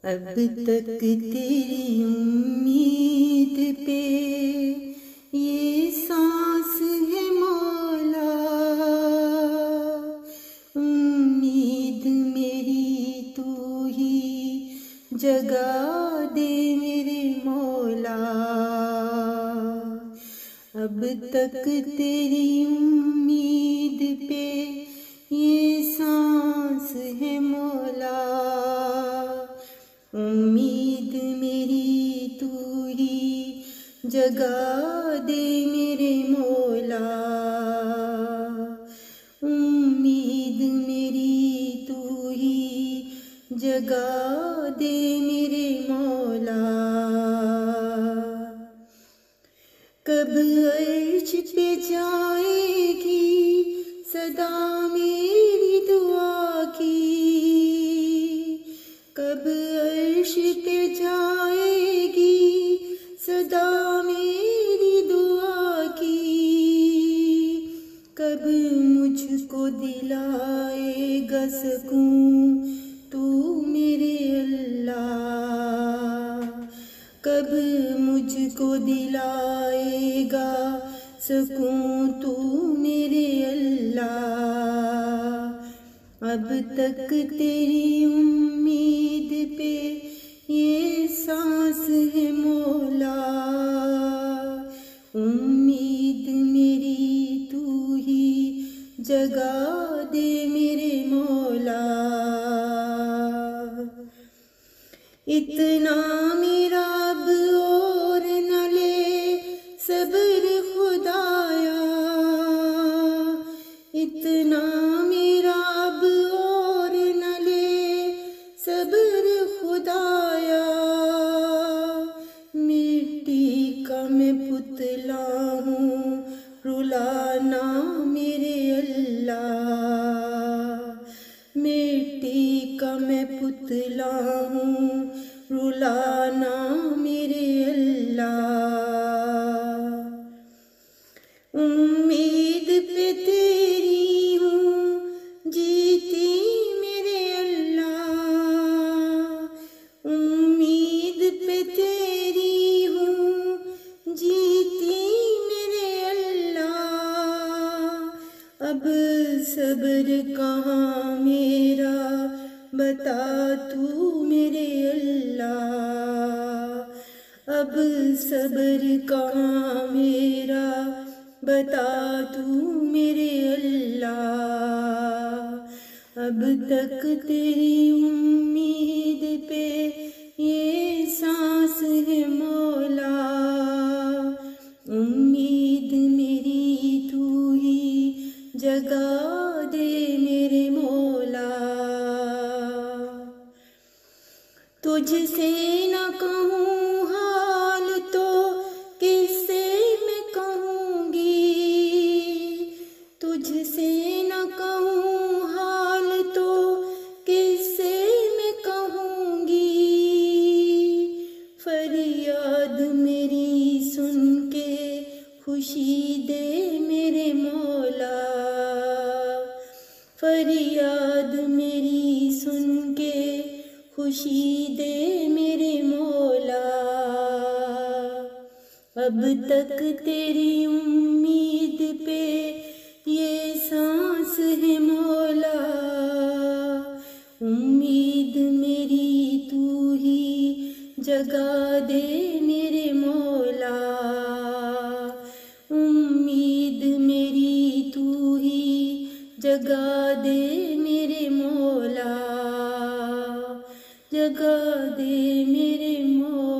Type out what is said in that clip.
अब तक तेरी उम्मीद पे ये सांस है मौला, उम्मीद मेरी तू ही जगा दे मेरे मौला। अब तक तेरी उम्मीद पे ये सांस है मौला, उम्मीद मेरी तू ही जगा दे मेरे मौला। उम्मीद मेरी तू ही जगा दे मेरे मौला। कब अर्श पे जाएगी सदा मेरी दुआ की, कब अर्श पे जाएगी सदा मेरी दुआ की, कब मुझको दिलाएगा सकून तू मेरे अल्लाह, कब मुझको दिलाएगा सकून तू मेरे अल्लाह। अब तक तेरी उम्मीद पे ये सांस है मौला, उम्मीद मेरी तू ही जगा दे मेरे मौला। इतना मेरा अब और न ले सब्र खुदाया, इतना मेरा अब और न ले सब्र खुदाया। मिट्टी का मैं पुतला हूँ रुलाना मेरे अल्लाह, मिट्टी का मैं पुतला हूँ रुलाना मेरे अल्लाह। उम्मीद पे तेरी हूँ जीती मेरे अल्लाह, उम्मीद पे तेरी हूँ जीती मेरे अल्लाह। अब सब्र कहाँ मेरा बता तू मेरे अल्लाह, अब सब्र कहाँ मेरा बता तू मेरे अल्लाह। अब तक तेरी उम्मीद पे ये सांस है मौला, उम्मीद मेरी तू ही जगा दे मेरे मौला। तुझसे न कहूँ हाल तो किससे मैं कहूँगी, तुझसे न कहूँ हाल तो किससे मैं कहूँगी। फरियाद मेरी सुन के खुशी दे मेरे मौला, फरियाद मेरी सुन के खुशी दे मेरे मौला। अब तक तेरी उम्मीद पे ये सांस है मौला, उम्मीद मेरी तू ही जगा दे मेरे मौला, उम्मीद मेरी तू ही जगा दे मेरे मौला, जगा दे मेरे मौला।